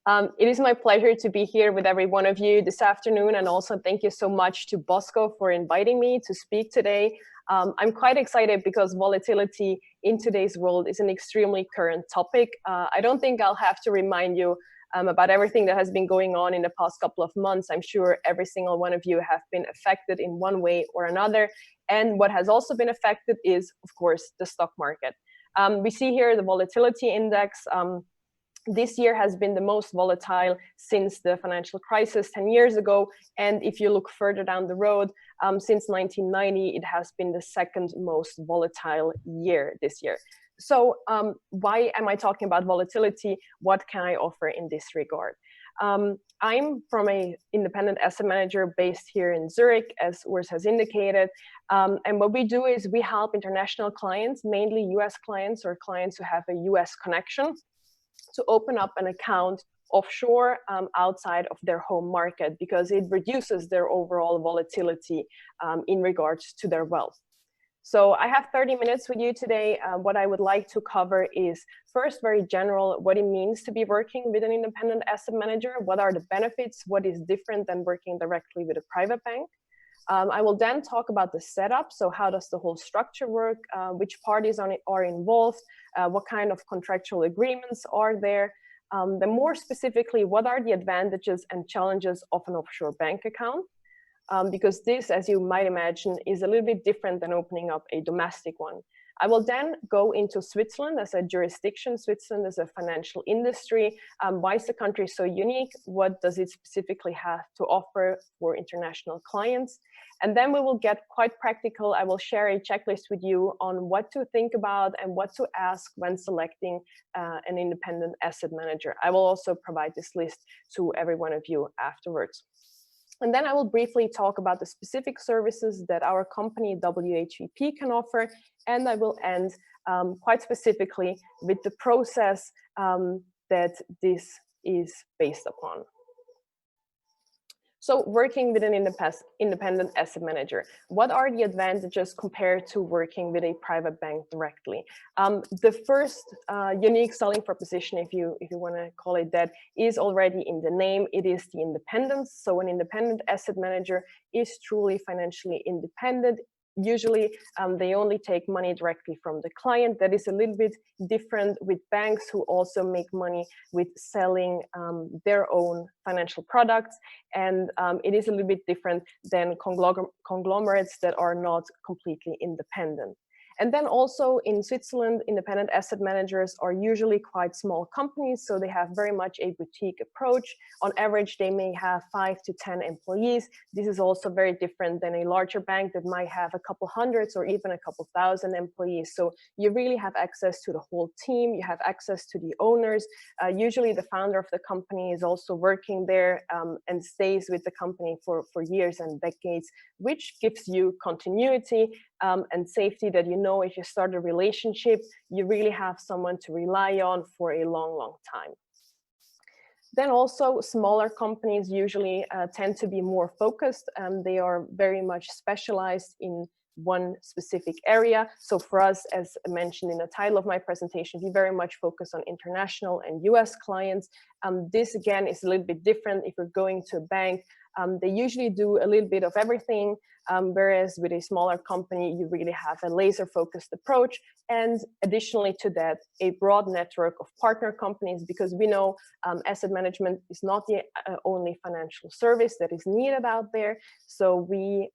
It is my pleasure to be here with every one of you this afternoon, and also thank you so much to Bosco for inviting me to speak today. I'm quite excited because volatility in today's world is an extremely current topic. I don't think I'll have to remind you about everything that has been going on in the past couple of months. I'm sure every single one of you have been affected in one way or another. And what has also been affected is, of course, the stock market. We see here the Volatility Index. This year has been the most volatile since the financial crisis 10 years ago. And if you look further down the road, since 1990, it has been the second most volatile year this year. So why am I talking about volatility? What can I offer in this regard? I'm from an independent asset manager based here in Zurich, as Urs has indicated. And what we do is we help international clients, mainly US clients or clients who have a US connection, to open up an account offshore outside of their home market, because it reduces their overall volatility in regards to their wealth. So I have 30 minutes with you today. What I would like to cover is first, very general, what it means to be working with an independent asset manager. What are the benefits? What is different than working directly with a private bank? I will then talk about the setup. So how does the whole structure work? Which parties are involved? What kind of contractual agreements are there? Then more specifically, what are the advantages and challenges of an offshore bank account? Because this, as you might imagine, is a little bit different than opening up a domestic one. I will then go into Switzerland as a jurisdiction. Switzerland is a financial industry. Why is the country so unique? What does it specifically have to offer for international clients? And then we will get quite practical. I will share a checklist with you on what to think about and what to ask when selecting an independent asset manager. I will also provide this list to every one of you afterwards. And then I will briefly talk about the specific services that our company WHVP can offer. And I will end quite specifically with the process that this is based upon. So working with an independent asset manager, what are the advantages compared to working with a private bank directly? The first unique selling proposition, if you want to call it that, is already in the name. It is the independence. So an independent asset manager is truly financially independent. Usually, they only take money directly from the client. That is a little bit different with banks who also make money with selling their own financial products. And it is a little bit different than conglomerates that are not completely independent. And then also in Switzerland, independent asset managers are usually quite small companies, so they have very much a boutique approach. On average, they may have 5 to 10 employees. This is also very different than a larger bank that might have a couple hundreds or even a couple thousand employees. So you really have access to the whole team. You have access to the owners. Usually the founder of the company is also working there and stays with the company for years and decades, which gives you continuity and safety, that you know if you start a relationship, you really have someone to rely on for a long, long time. Then also smaller companies usually tend to be more focused, and they are very much specialized in one specific area. So for us, as mentioned in the title of my presentation, we very much focus on international and US clients. This again is a little bit different. If you're going to a bank, they usually do a little bit of everything, whereas with a smaller company, you really have a laser-focused approach. And additionally to that, a broad network of partner companies, because we know asset management is not the only financial service that is needed out there. So we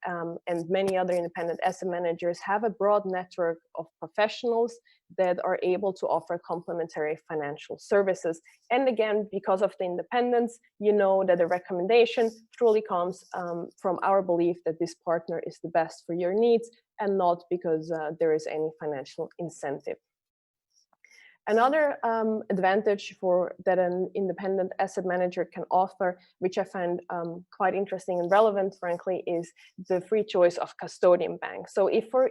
and many other independent asset managers have a broad network of professionals that are able to offer complementary financial services. And again, because of the independence, you know that the recommendation truly comes from our belief that this partner is the best for your needs, and not because there is any financial incentive. Another advantage that an independent asset manager can offer, which I find quite interesting and relevant, frankly, is the free choice of custodian bank. So if for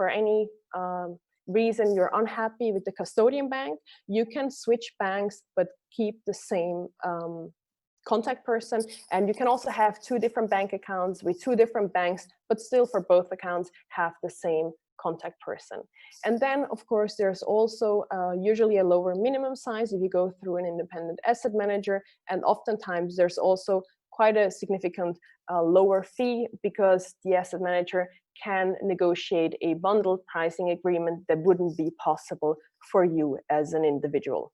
any reason you're unhappy with the custodian bank, you can switch banks but keep the same contact person. And you can also have 2 different bank accounts with 2 different banks, but still for both accounts have the same contact person. And then, of course, there's also usually a lower minimum size if you go through an independent asset manager, and oftentimes there's also quite a significant lower fee because the asset manager can negotiate a bundled pricing agreement that wouldn't be possible for you as an individual.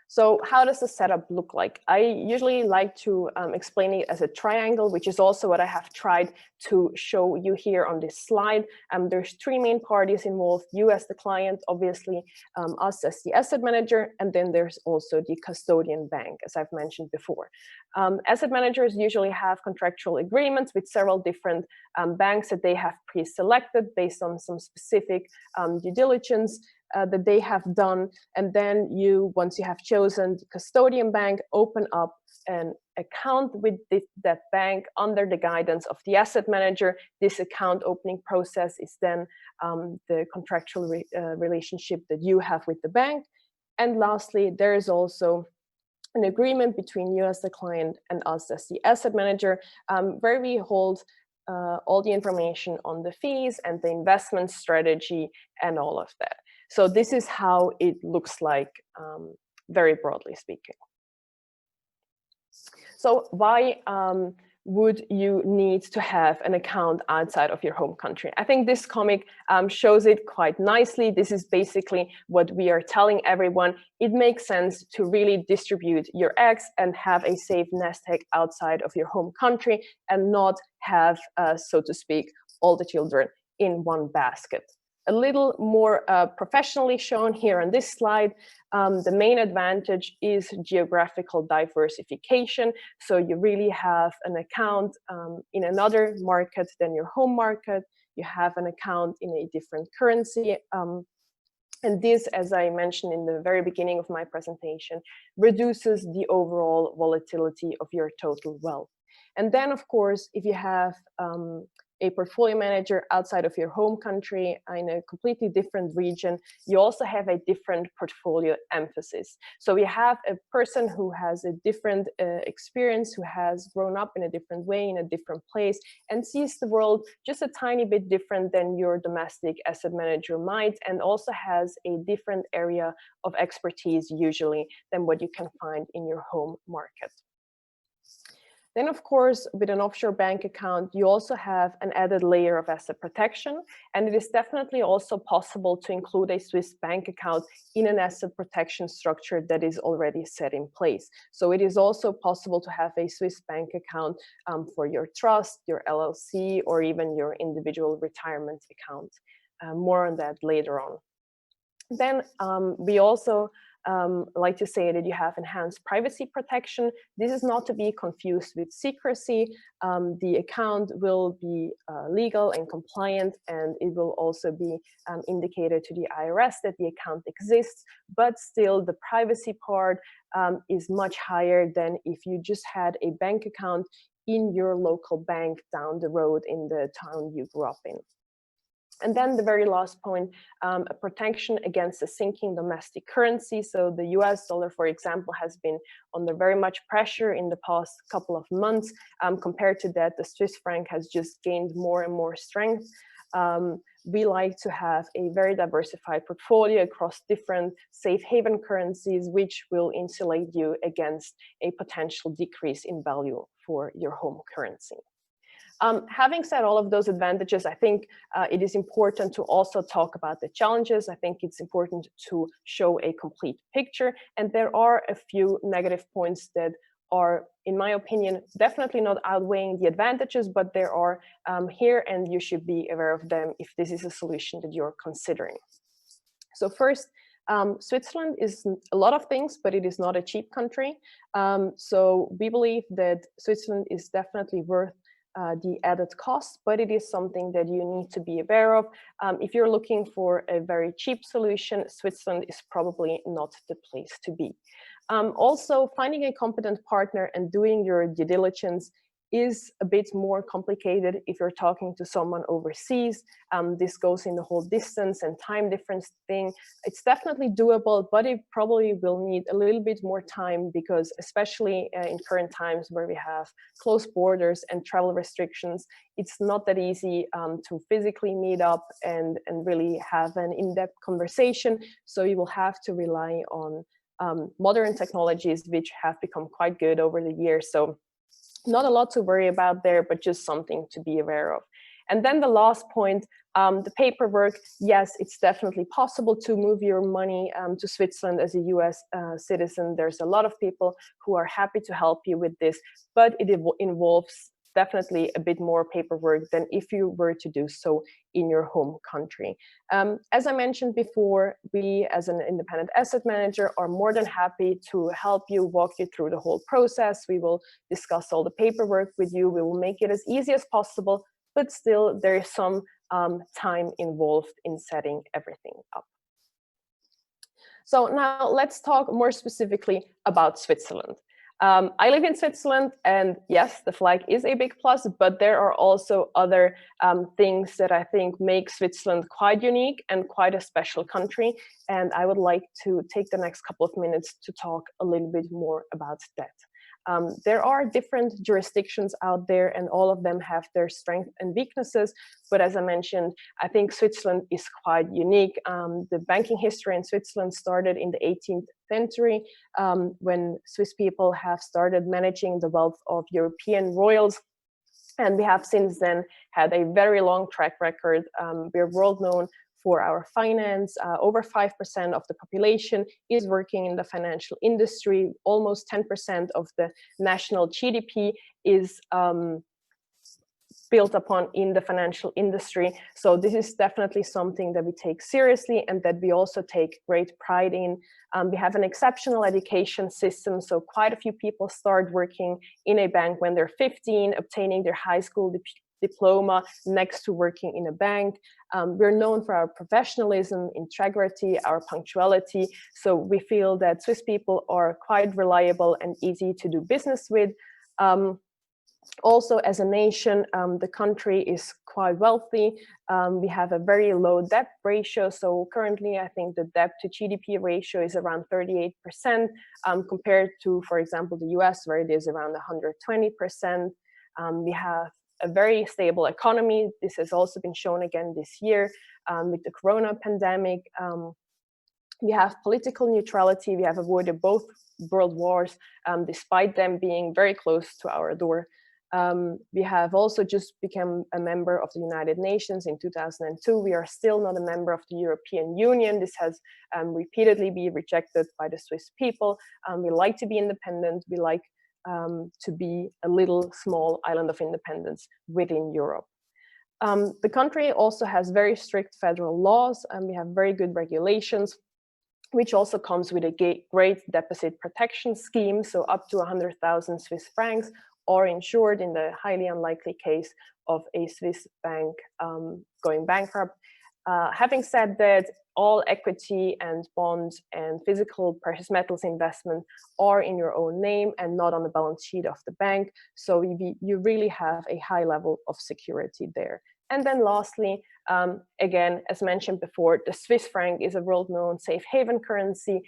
So how does the setup look like? I usually like to explain it as a triangle, which is also what I have tried to show you here on this slide. There's three main parties involved: you as the client, obviously, us as the asset manager, and then there's also the custodian bank, as I've mentioned before. Asset managers usually have contractual agreements with several different banks that they have pre-selected based on some specific due diligence that they have done, and then you, once you have chosen the custodian bank, open up an account with that bank under the guidance of the asset manager. This account opening process is then the contractual relationship that you have with the bank. And lastly, there is also an agreement between you as the client and us as the asset manager, where we hold all the information on the fees and the investment strategy and all of that. So this is how it looks like, very broadly speaking. So why would you need to have an account outside of your home country? I think this comic shows it quite nicely. This is basically what we are telling everyone. It makes sense to really distribute your eggs and have a safe nest egg outside of your home country and not have, so to speak, all the children in one basket. A little more professionally shown here on this slide, the main advantage is geographical diversification. So you really have an account in another market than your home market. You have an account in a different currency. And this, as I mentioned in the very beginning of my presentation, reduces the overall volatility of your total wealth. And then, of course, if you have a portfolio manager outside of your home country in a completely different region, you also have a different portfolio emphasis. So you have a person who has a different experience, who has grown up in a different way, in a different place, and sees the world just a tiny bit different than your domestic asset manager might, and also has a different area of expertise usually than what you can find in your home market. Then, of course, with an offshore bank account, you also have an added layer of asset protection, and it is definitely also possible to include a Swiss bank account in an asset protection structure that is already set in place. So it is also possible to have a Swiss bank account for your trust, your LLC, or even your individual retirement account. More on that later on. Then we also like to say that you have enhanced privacy protection. This is not to be confused with secrecy. The account will be legal and compliant, and it will also be indicated to the IRS that the account exists, but still the privacy part is much higher than if you just had a bank account in your local bank down the road in the town you grew up in. And then the very last point, a protection against a sinking domestic currency. So the US dollar, for example, has been under very much pressure in the past couple of months. Compared to that, the Swiss franc has just gained more and more strength. We like to have a very diversified portfolio across different safe haven currencies, which will insulate you against a potential decrease in value for your home currency. Having said all of those advantages, I think it is important to also talk about the challenges. I think it's important to show a complete picture, and there are a few negative points that are, in my opinion, definitely not outweighing the advantages, but there are here, and you should be aware of them if this is a solution that you're considering. So first, Switzerland is a lot of things, but it is not a cheap country. So we believe that Switzerland is definitely worth the added cost, but it is something that you need to be aware of. If you're looking for a very cheap solution, Switzerland is probably not the place to be. Also, finding a competent partner and doing your due diligence is a bit more complicated if you're talking to someone overseas. This goes in the whole distance and time difference thing. It's definitely doable, but it probably will need a little bit more time, because especially in current times where we have closed borders and travel restrictions, it's not that easy to physically meet up and really have an in-depth conversation. So you will have to rely on modern technologies, which have become quite good over the years. So not a lot to worry about there, but just something to be aware of. And then the last point, the paperwork. Yes, it's definitely possible to move your money to Switzerland as a US citizen. There's a lot of people who are happy to help you with this, but it involves definitely a bit more paperwork than if you were to do so in your home country. As I mentioned before, we as an independent asset manager are more than happy to help you, walk you through the whole process. We will discuss all the paperwork with you. We will make it as easy as possible, but still there is some time involved in setting everything up. So now let's talk more specifically about Switzerland. I live in Switzerland, and yes, the flag is a big plus, but there are also other things that I think make Switzerland quite unique and quite a special country. And I would like to take the next couple of minutes to talk a little bit more about that. There are different jurisdictions out there, and all of them have their strengths and weaknesses. But as I mentioned, I think Switzerland is quite unique. The banking history in Switzerland started in the 18th century, when Swiss people have started managing the wealth of European royals. And we have since then had a very long track record. We're world known for our finance. Over 5% of the population is working in the financial industry. Almost 10% of the national GDP is built upon in the financial industry. So this is definitely something that we take seriously and that we also take great pride in. We have an exceptional education system. So quite a few people start working in a bank when they're 15, obtaining their high school diploma next to working in a bank. We're known for our professionalism, integrity, our punctuality. So we feel that Swiss people are quite reliable and easy to do business with. Also, as a nation, the country is quite wealthy. We have a very low debt ratio. So currently, I think the debt to GDP ratio is around 38%, compared to, for example, the US, where it is around 120%. We have a very stable economy. This has also been shown again this year with the corona pandemic. We have political neutrality. We have avoided both world wars, despite them being very close to our door. We have also just become a member of the United Nations in 2002. We are still not a member of the European Union. This has repeatedly been rejected by the Swiss people. We like to be independent. We like to be a little small island of independence within Europe. The country also has very strict federal laws, and we have very good regulations, which also comes with a great deposit protection scheme. So up to 100,000 Swiss francs are insured in the highly unlikely case of a Swiss bank going bankrupt. Having said that, all equity and bonds and physical precious metals investment are in your own name and not on the balance sheet of the bank. So you really have a high level of security there. And then lastly, again, as mentioned before, the Swiss franc is a world-known safe haven currency,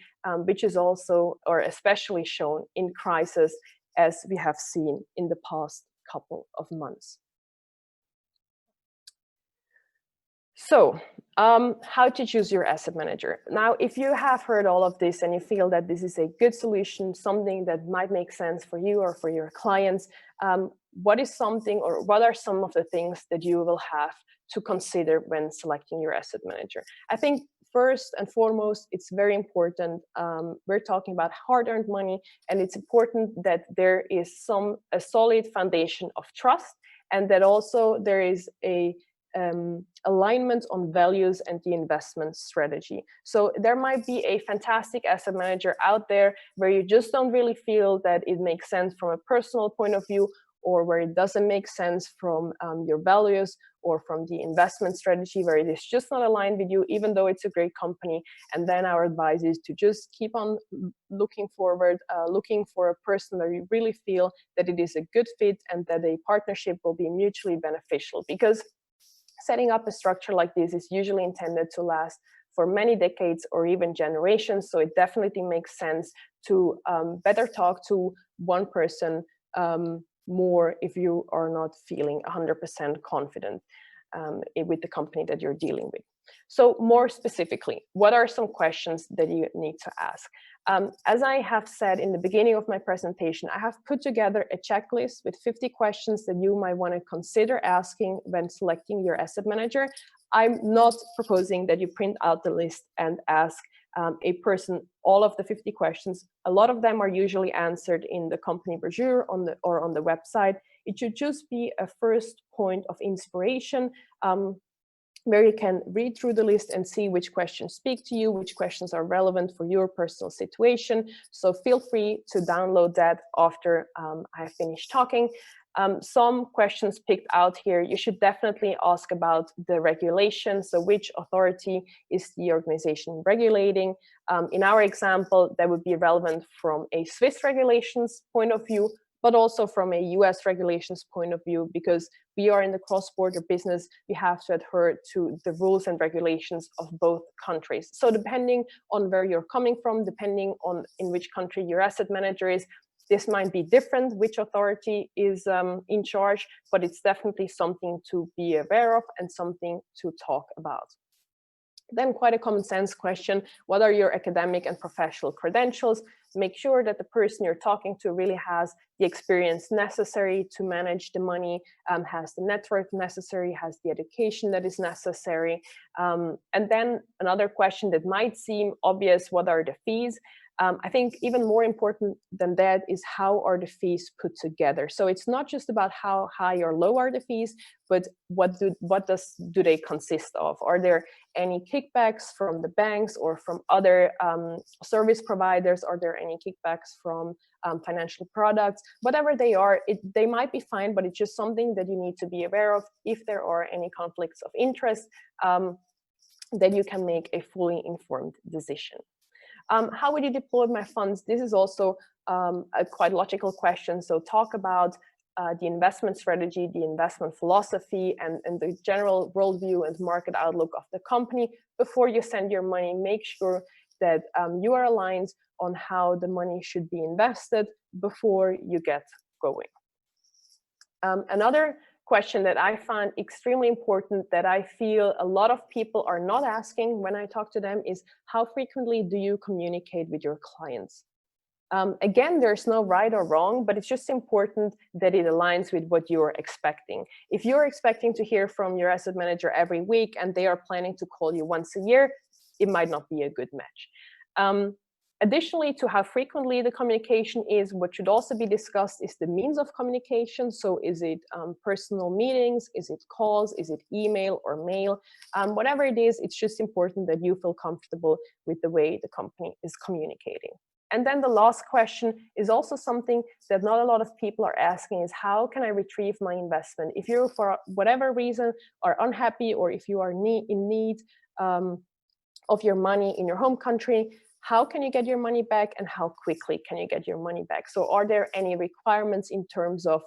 which is also, or especially shown in crisis, as we have seen in the past couple of months. So, how to choose your asset manager. Now, if you have heard all of this and you feel that this is a good solution, something that might make sense for you or for your clients, what are some of the things that you will have to consider when selecting your asset manager? I think first and foremost, it's very important. We're talking about hard-earned money, and it's important that there is a solid foundation of trust, and that also there is a alignment on values and the investment strategy. So there might be a fantastic asset manager out there where you just don't really feel that it makes sense from a personal point of view, or where it doesn't make sense from your values or from the investment strategy, where it is just not aligned with you, even though it's a great company. And then our advice is to just keep on looking forward, looking for a person where you really feel that it is a good fit and that a partnership will be mutually beneficial. Because setting up a structure like this is usually intended to last for many decades or even generations. So it definitely makes sense to better talk to one person more if you are not feeling 100% confident with the company that you're dealing with. So more specifically, what are some questions that you need to ask? As I have said in the beginning of my presentation, I have put together a checklist with 50 questions that you might want to consider asking when selecting your asset manager. I'm not proposing that you print out the list and ask a person all of the 50 questions. A lot of them are usually answered in the company brochure or on the website. It should just be a first point of inspiration where you can read through the list and see which questions speak to you, which questions are relevant for your personal situation. So feel free to download that after I finish talking. Some questions picked out here, you should definitely ask about the regulation. So which authority is the organization regulating? In our example, that would be relevant from a Swiss regulations point of view, but also from a US regulations point of view, because we are in the cross-border business, we have to adhere to the rules and regulations of both countries. So depending on where you're coming from, depending on in which country your asset manager is, this might be different, which authority is in charge, but it's definitely something to be aware of and something to talk about. Then quite a common sense question, what are your academic and professional credentials? Make sure that the person you're talking to really has the experience necessary to manage the money, has the network necessary, has the education that is necessary. And then another question that might seem obvious, what are the fees? I think even more important than that is how are the fees put together. So it's not just about how high or low are the fees, but what do they consist of? Are there any kickbacks from the banks or from other service providers? Are there any kickbacks from financial products? Whatever they are, they might be fine, but it's just something that you need to be aware of if there are any conflicts of interest, that you can make a fully informed decision. How would you deploy my funds? This is also a quite logical question. So talk about the investment strategy, the investment philosophy, and the general worldview and market outlook of the company before you send your money. Make sure that you are aligned on how the money should be invested before you get going. Another question that I find extremely important that I feel a lot of people are not asking when I talk to them is how frequently do you communicate with your clients? Again, there's no right or wrong, but it's just important that it aligns with what you're expecting. If you're expecting to hear from your asset manager every week and they are planning to call you once a year, it might not be a good match. Additionally, to how frequently the communication is, what should also be discussed is the means of communication. So is it personal meetings? Is it calls? Is it email or mail? Whatever it is, it's just important that you feel comfortable with the way the company is communicating. And then the last question is also something that not a lot of people are asking is how can I retrieve my investment? If you, for whatever reason, are unhappy or if you are in need of your money in your home country, how can you get your money back and how quickly can you get your money back? So are there any requirements in terms of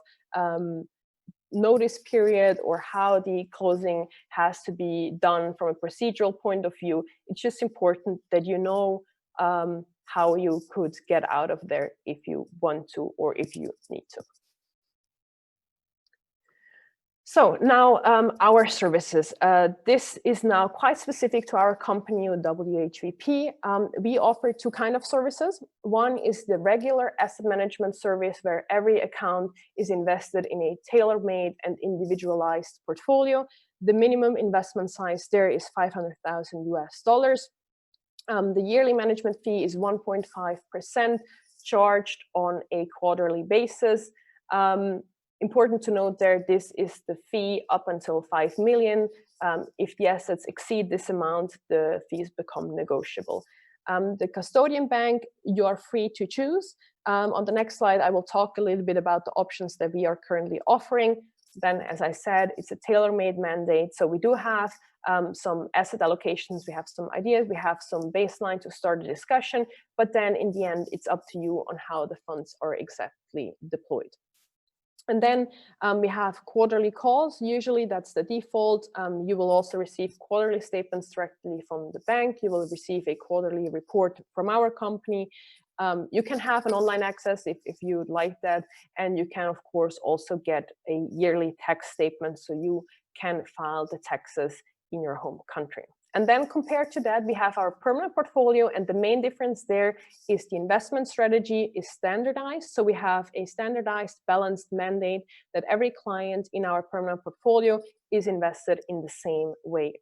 notice period or how the closing has to be done from a procedural point of view? It's just important that you know how you could get out of there if you want to or if you need to. So now our services. This is now quite specific to our company, WHVP. We offer two kinds of services. One is the regular asset management service where every account is invested in a tailor-made and individualized portfolio. The minimum investment size there is $500,000 US. The yearly management fee is 1.5% charged on a quarterly basis. Important to note there, this is the fee up until 5 million. If the assets exceed this amount, the fees become negotiable. The custodian bank, you are free to choose. On the next slide, I will talk a little bit about the options that we are currently offering. Then, as I said, it's a tailor-made mandate. So we do have some asset allocations, we have some ideas, we have some baseline to start the discussion, but then in the end, it's up to you on how the funds are exactly deployed. And then we have quarterly calls. Usually that's the default. You will also receive quarterly statements directly from the bank. You will receive a quarterly report from our company. You can have an online access if you would like that. And you can, of course, also get a yearly tax statement so you can file the taxes in your home country. And then compared to that, we have our permanent portfolio, and the main difference there is the investment strategy is standardized. So we have a standardized balanced mandate that every client in our permanent portfolio is invested in the same way.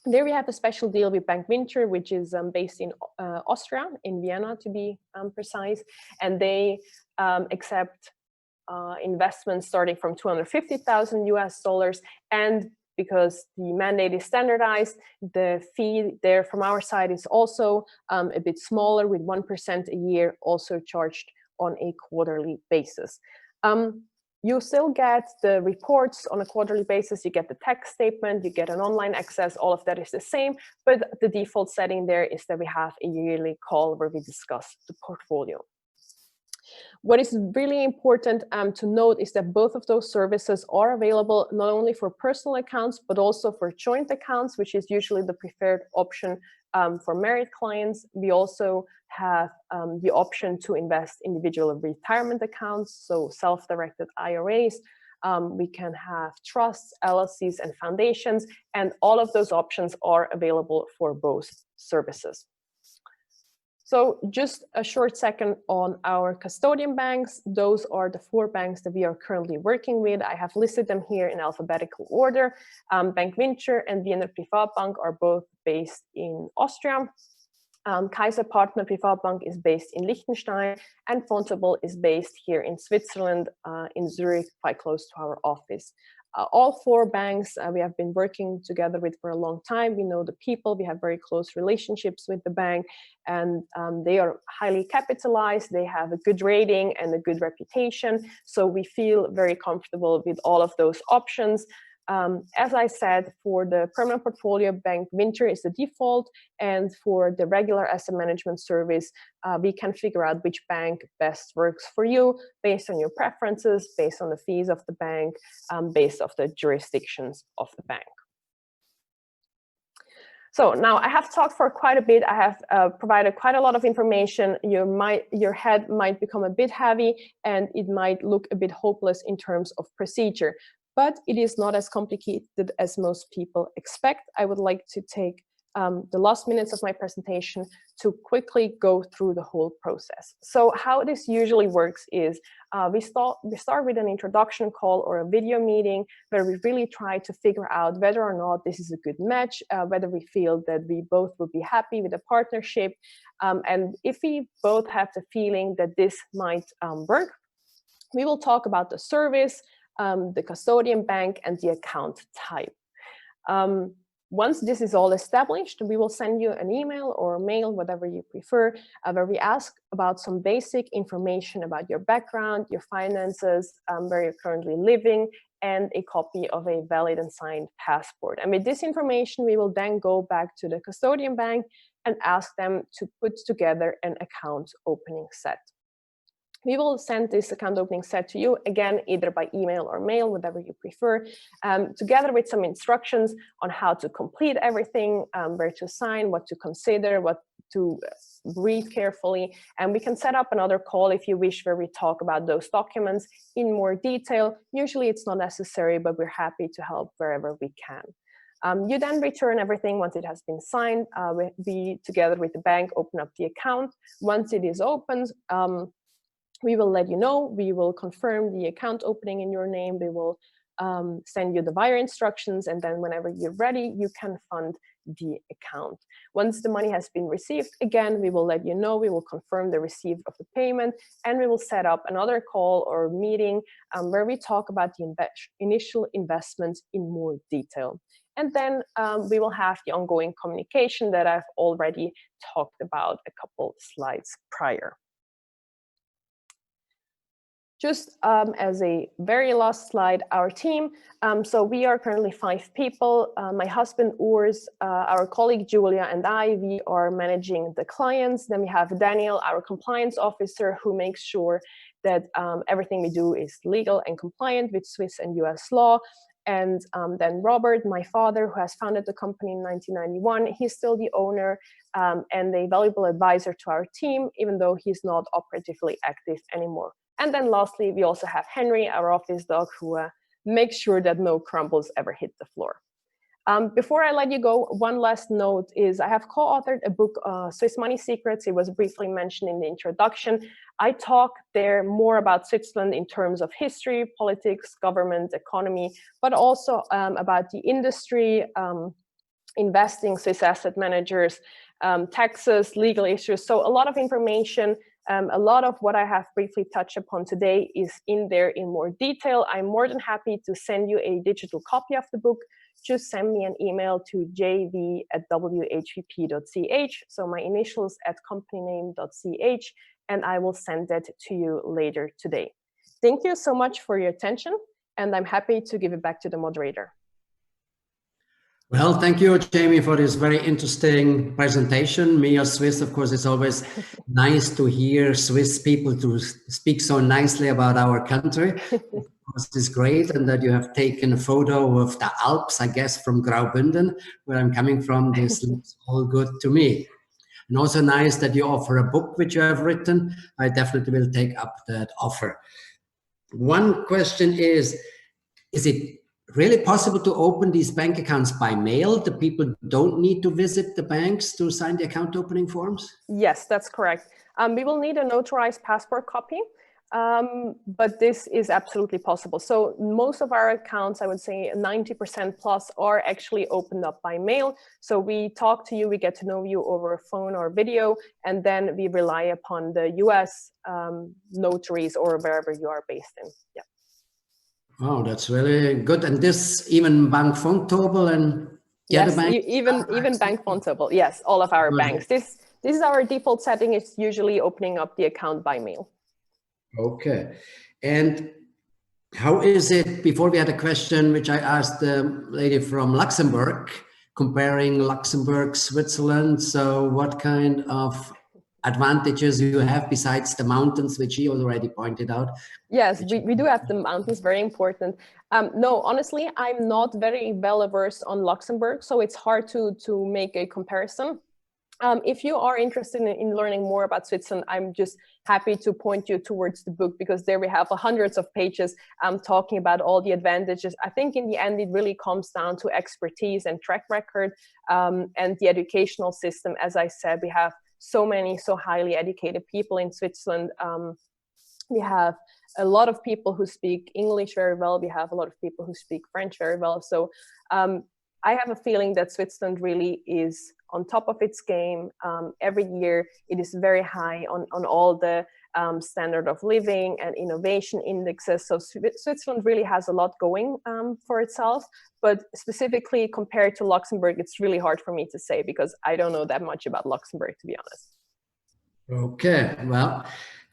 There we have a special deal with Bank Manger, which is based in Austria, in Vienna to be precise, and they accept investments starting from $250,000 and because the mandate is standardized, the fee there from our side is also a bit smaller with 1% a year, also charged on a quarterly basis. You still get the reports on a quarterly basis, you get the tax statement, you get an online access, all of that is the same, but the default setting there is that we have a yearly call where we discuss the portfolio. What is really important to note is that both of those services are available not only for personal accounts, but also for joint accounts, which is usually the preferred option for married clients. We also have the option to invest individual retirement accounts, so self-directed IRAs. We can have trusts, LLCs, and foundations, and all of those options are available for both services. So just a short second on our custodian banks. Those are the 4 banks that we are currently working with. I have listed them here in alphabetical order. Bank Manger and Wiener Privatbank are both based in Austria. Kaiser Partner Privatbank is based in Liechtenstein, and Fontable is based here in Switzerland, in Zurich, quite close to our office. All 4 banks we have been working together with for a long time. We know the people, we have very close relationships with the bank, and they are highly capitalized. They have a good rating and a good reputation. So we feel very comfortable with all of those options. As I said, for the permanent portfolio, Bank Manger is the default, and for the regular asset management service, we can figure out which bank best works for you based on your preferences, based on the fees of the bank, based on the jurisdictions of the bank. So now I have talked for quite a bit. I have provided quite a lot of information. Your head might become a bit heavy, and it might look a bit hopeless in terms of procedure. But it is not as complicated as most people expect. I would like to take the last minutes of my presentation to quickly go through the whole process. So how this usually works is we start with an introduction call or a video meeting where we really try to figure out whether or not this is a good match, whether we feel that we both would be happy with a partnership. And if we both have the feeling that this might work, we will talk about the service, the custodian bank, and the account type. Once this is all established, we will send you an email or a mail, whatever you prefer, where we ask about some basic information about your background, your finances, where you're currently living, and a copy of a valid and signed passport. And with this information, we will then go back to the custodian bank and ask them to put together an account opening set. We will send this account opening set to you, again, either by email or mail, whatever you prefer, together with some instructions on how to complete everything, where to sign, what to consider, what to read carefully. And we can set up another call if you wish, where we talk about those documents in more detail. Usually it's not necessary, but we're happy to help wherever we can. You then return everything once it has been signed. We, together with the bank, open up the account. Once it is opened, we will let you know. We will confirm the account opening in your name. We will send you the wire instructions, and then whenever you're ready, you can fund the account. Once the money has been received, again, we will let you know. We will confirm the receipt of the payment, and we will set up another call or meeting where we talk about the initial investments in more detail. And then we will have the ongoing communication that I've already talked about a couple slides prior. Just as a very last slide, our team. So we are currently 5 people. My husband Urs, our colleague Julia, and we are managing the clients. Then we have Daniel, our compliance officer, who makes sure that everything we do is legal and compliant with Swiss and US law. And then Robert, my father, who has founded the company in 1991, he's still the owner and a valuable advisor to our team, even though he's not operatively active anymore. And then lastly, we also have Henry, our office dog, who makes sure that no crumbles ever hit the floor. Before I let you go, one last note is I have co-authored a book, Swiss Money Secrets. It was briefly mentioned in the introduction. I talk there more about Switzerland in terms of history, politics, government, economy, but also about the industry, investing, Swiss asset managers, taxes, legal issues. So a lot of information. A lot of what I have briefly touched upon today is in there in more detail. I'm more than happy to send you a digital copy of the book. Just send me an email to jv@whvp.ch, so my initials at companyname.ch, and I will send that to you later today. Thank you so much for your attention, and I'm happy to give it back to the moderator. Well, thank you, Jamie, for this very interesting presentation. Me as Swiss, of course, it's always nice to hear Swiss people to speak so nicely about our country. Of course, it's great, and that you have taken a photo of the Alps, I guess, from Graubünden, where I'm coming from. This looks all good to me. And also nice that you offer a book which you have written. I definitely will take up that offer. One question is it really possible to open these bank accounts by mail? The people don't need to visit the banks to sign the account opening forms? Yes, that's correct. We will need a notarized passport copy, but this is absolutely possible. So most of our accounts, I would say 90% plus, are actually opened up by mail. So we talk to you, we get to know you over a phone or video, and then we rely upon the US notaries or wherever you are based in. Yeah. Oh, that's really good. And this even Bank Vontobel and yes, even Bank Vontobel. Yes, all of our banks. This is our default setting. It's usually opening up the account by mail. Okay. And how is it, before we had a question which I asked the lady from Luxembourg, comparing Luxembourg, Switzerland. So what kind of advantages you have besides the mountains, which he already pointed out? Yes, we do have the mountains, very important. No, honestly, I'm not very well versed on Luxembourg, so it's hard to make a comparison. If you are interested in learning more about Switzerland, I'm just happy to point you towards the book, because there we have hundreds of pages talking about all the advantages. I think in the end, it really comes down to expertise and track record and the educational system. As I said, we have so highly educated people in Switzerland. We have a lot of people who speak English very well. We have a lot of people who speak French very well. So I have a feeling that Switzerland really is on top of its game. Every year it is very high on all the standard of living and innovation indexes. So Switzerland really has a lot going for itself, but specifically compared to Luxembourg, it's really hard for me to say, because I don't know that much about Luxembourg, to be honest. Okay, well,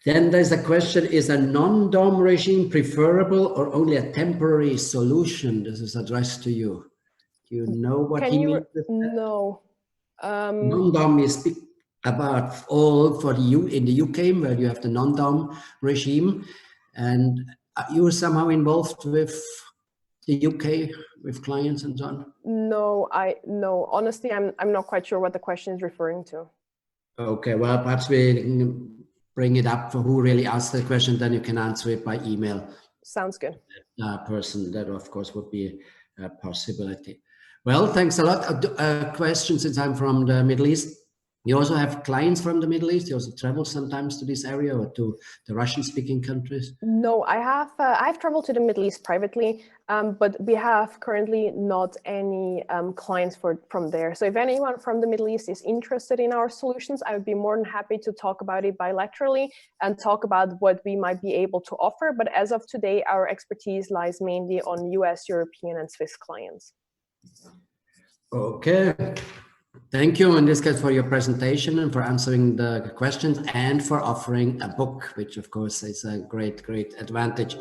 then there's a question, is a non-dom regime preferable or only a temporary solution? This is addressed to you. Do you know what he means with that? No. Non-dom is about all for in the UK, where you have the non-dom regime. And you are somehow involved with the UK, with clients and so on? No, honestly, I'm not quite sure what the question is referring to. Okay, well, perhaps we can bring it up for who really asked the question, then you can answer it by email. Sounds good. Person, that of course would be a possibility. Well, thanks a lot. A question, since I'm from the Middle East. You also have clients from the Middle East? You also travel sometimes to this area or to the Russian-speaking countries? No, I've traveled to the Middle East privately, but we have currently not any clients from there. So if anyone from the Middle East is interested in our solutions, I would be more than happy to talk about it bilaterally and talk about what we might be able to offer. But as of today, our expertise lies mainly on US, European, and Swiss clients. Okay. Thank you in this case for your presentation and for answering the questions and for offering a book, which of course is a great advantage.